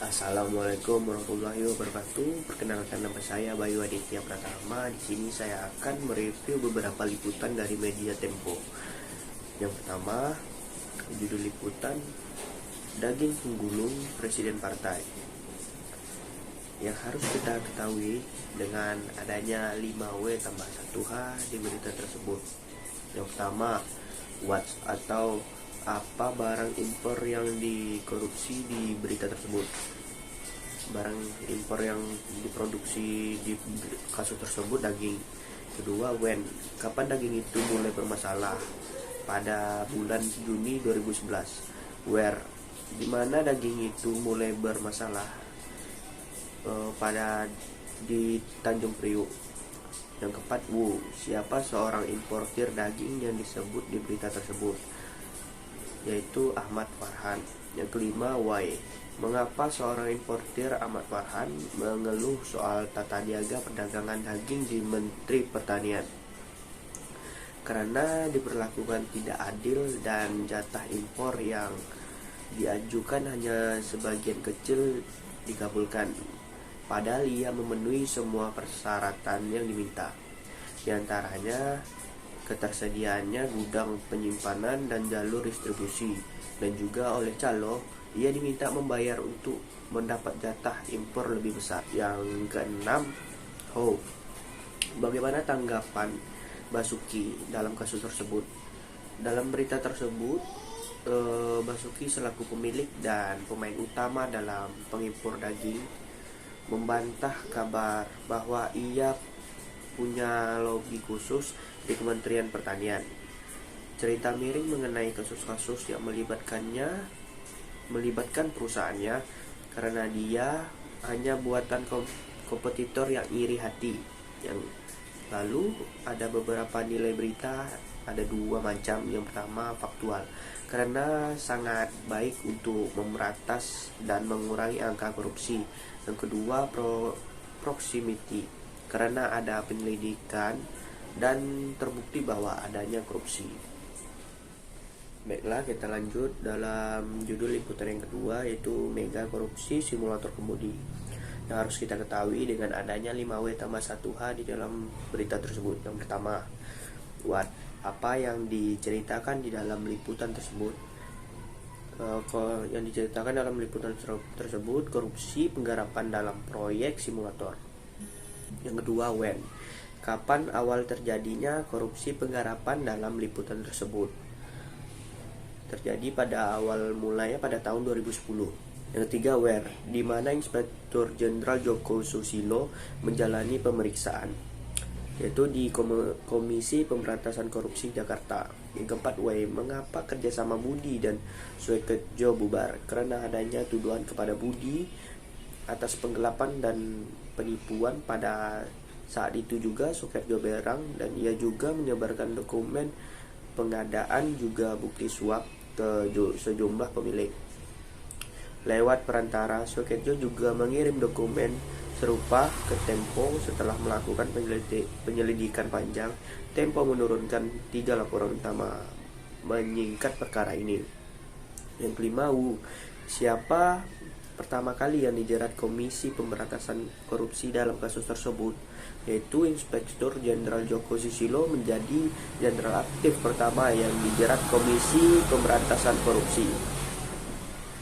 Assalamualaikum warahmatullahi wabarakatuh. Perkenalkan, nama saya Bayu Aditya Pratama. Di sini saya akan mereview beberapa liputan dari media Tempo. Yang pertama, judul liputan Daging Penggulung Presiden Partai. Yang harus kita ketahui dengan adanya 5W tambah 1H di berita tersebut. Yang pertama, what atau apa barang impor yang dikorupsi di berita tersebut. Barang impor yang diproduksi di kasus tersebut daging. Kedua, when, kapan daging itu mulai bermasalah? Pada bulan Juni 2011. Where, di mana daging itu mulai bermasalah? Di Tanjung Priuk. Yang keempat, siapa seorang importir daging yang disebut di berita tersebut, yaitu Ahmad Farhan. Yang kelima, why, mengapa seorang importir Ahmad Farhan mengeluh soal tata niaga perdagangan daging di Menteri Pertanian? Karena diperlakukan tidak adil dan jatah impor yang diajukan hanya sebagian kecil dikabulkan, padahal ia memenuhi semua persyaratan yang diminta. Di antaranya ketersediaannya gudang penyimpanan dan jalur distribusi, dan juga oleh calo ia diminta membayar untuk mendapat jatah impor lebih besar. Yang keenam, bagaimana tanggapan Basuki dalam kasus tersebut? Dalam berita tersebut, Basuki selaku pemilik dan pemain utama dalam pengimpor daging membantah kabar bahwa ia punya lobby khusus di Kementerian Pertanian. Cerita miring mengenai kasus-kasus yang melibatkan perusahaannya karena dia hanya buatan kompetitor yang iri hati. Yang lalu ada beberapa nilai berita, ada dua macam. Yang pertama, faktual, karena sangat baik untuk memeratas dan mengurangi angka korupsi. Yang kedua, proximity, karena ada penyelidikan dan terbukti bahwa adanya korupsi. Baiklah, kita lanjut dalam judul liputan yang kedua, yaitu mega korupsi simulator kemudi. Yang harus kita ketahui dengan adanya 5W tambah 1H di dalam berita tersebut. Yang pertama, what, apa yang diceritakan di dalam liputan tersebut? Yang diceritakan dalam liputan tersebut korupsi penggarapan dalam proyek simulator. Yang kedua, when, kapan awal terjadinya korupsi penggarapan dalam liputan tersebut? Terjadi pada awal mulanya pada tahun 2010. Yang ketiga, where, di mana Inspektur Jenderal Joko Susilo menjalani pemeriksaan, yaitu di Komisi Pemberantasan Korupsi Jakarta. Yang keempat, why, mengapa kerjasama Budi dan Soeketjo bubar? Karena adanya tuduhan kepada Budi atas penggelapan dan penipuan. Pada saat itu juga Soeketjo berang dan ia juga menyebarkan dokumen pengadaan juga bukti suap ke sejumlah pemilik. Lewat perantara, Soeketjo juga mengirim dokumen serupa ke Tempo. Setelah melakukan penyelidikan panjang, Tempo menurunkan 3 laporan utama menyingkat perkara ini. Yang kelima, siapa pertama kali yang dijerat Komisi Pemberantasan Korupsi dalam kasus tersebut? Yaitu Inspektur Jenderal Joko Susilo menjadi jenderal aktif pertama yang dijerat Komisi Pemberantasan Korupsi.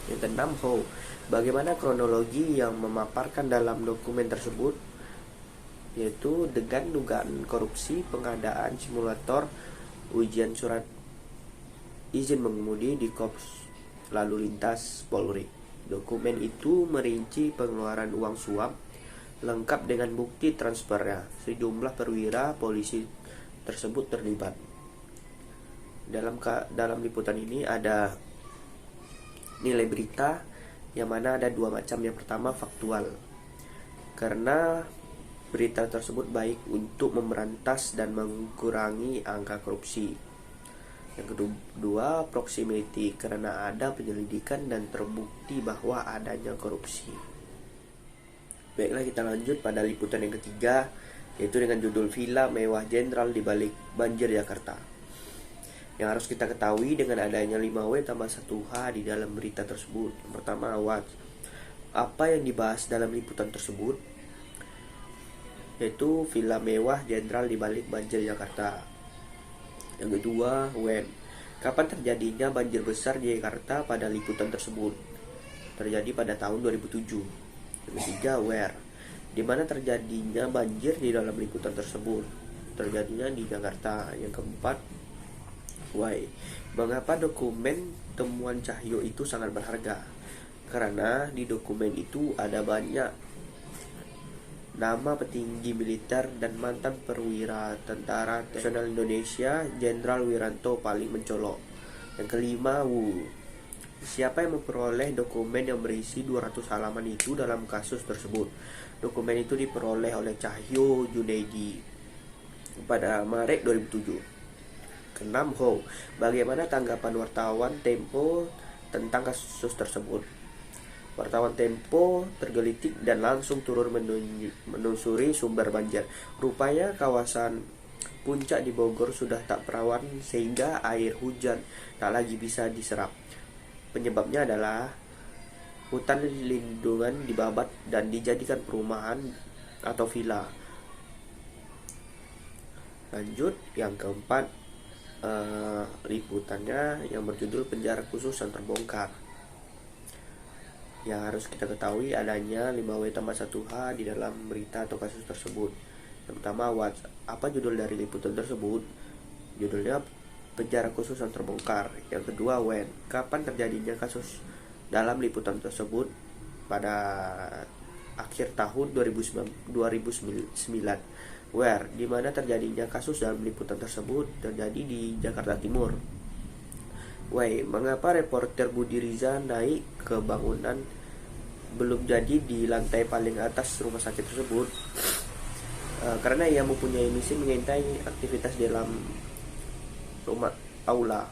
Yang keenam, bagaimana kronologi yang memaparkan dalam dokumen tersebut? Yaitu dengan dugaan korupsi pengadaan simulator ujian surat izin mengemudi di Korps Lalu Lintas Polri. Dokumen itu merinci pengeluaran uang suap lengkap dengan bukti transfernya. Sejumlah perwira polisi tersebut terlibat. Dalam liputan ini ada nilai berita yang mana ada dua macam. Yang pertama, faktual, karena berita tersebut baik untuk memberantas dan mengurangi angka korupsi. Yang kedua, proximity, karena ada penyelidikan dan terbukti bahwa adanya korupsi. Baiklah, kita lanjut pada liputan yang ketiga, yaitu dengan judul Villa Mewah Jenderal di Balik Banjir Jakarta. Yang harus kita ketahui dengan adanya 5W tambah 1H di dalam berita tersebut. Yang pertama, what, Apa yang dibahas dalam liputan tersebut? Yaitu villa mewah jenderal di balik banjir Jakarta. Yang kedua, when. Kapan terjadinya banjir besar di Jakarta pada liputan tersebut? Terjadi pada tahun 2007. Yang ketiga, where. Di mana terjadinya banjir di dalam liputan tersebut? Terjadinya di Jakarta. Yang keempat, why. Mengapa dokumen temuan Cahyo itu sangat berharga? Karena di dokumen itu ada banyak nama petinggi militer dan mantan perwira Tentara Nasional Indonesia. Jenderal Wiranto paling mencolok. Yang kelima, Wu. Siapa yang memperoleh dokumen yang berisi 200 halaman itu dalam kasus tersebut? Dokumen itu diperoleh oleh Cahyo Junaidi pada Maret 2007. Keenam, Ho. Bagaimana tanggapan wartawan Tempo tentang kasus tersebut? Wartawan Tempo tergelitik dan langsung turun menelusuri sumber banjir. Rupanya kawasan puncak di Bogor sudah tak perawan sehingga air hujan tak lagi bisa diserap. Penyebabnya adalah hutan lindungan dibabat dan dijadikan perumahan atau villa. Lanjut, yang keempat, liputannya yang berjudul Penjara Khusus yang Terbongkar. Yang harus kita ketahui adanya 5W+1H di dalam berita atau kasus tersebut. Yang pertama, apa judul dari liputan tersebut? Judulnya Penjara Khusus yang Terbongkar. Yang kedua, when. Kapan terjadinya kasus dalam liputan tersebut? Pada akhir tahun 2009. Where. Di mana terjadinya kasus dalam liputan tersebut? Terjadi di Jakarta Timur. Why. Mengapa reporter Budi Riza naik ke bangunan belum jadi di lantai paling atas rumah sakit tersebut? Karena ia mempunyai misi mengintai aktivitas di dalam rumah aula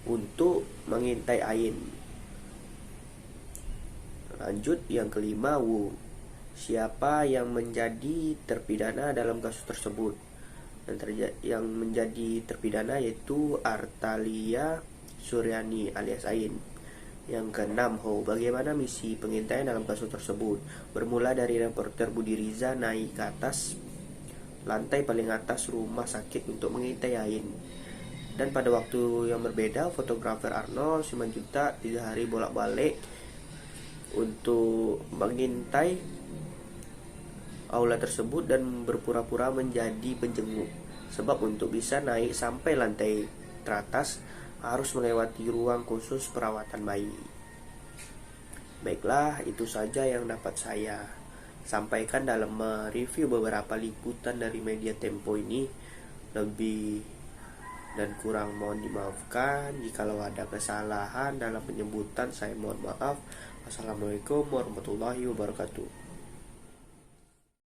untuk mengintai Ain. Lanjut, yang kelima, Wu. Siapa yang menjadi terpidana dalam kasus tersebut? Yang menjadi terpidana yaitu Artalia Suryani alias Ain. Yang keenam, Ho. Bagaimana misi pengintaian dalam kasus tersebut? Bermula dari reporter Budi Riza naik ke atas lantai paling atas rumah sakit untuk mengintai Ain. Dan pada waktu yang berbeda, fotografer Arnold Simanjuntak 3 hari bolak-balik untuk mengintai aula tersebut dan berpura-pura menjadi penjenguk. Sebab untuk bisa naik sampai lantai teratas harus melewati ruang khusus perawatan bayi. Baiklah, itu saja yang dapat saya sampaikan dalam mereview beberapa liputan dari media Tempo ini. Lebih dan kurang mohon dimaafkan. Jikalau ada kesalahan dalam penyebutan, saya mohon maaf. Assalamualaikum warahmatullahi wabarakatuh.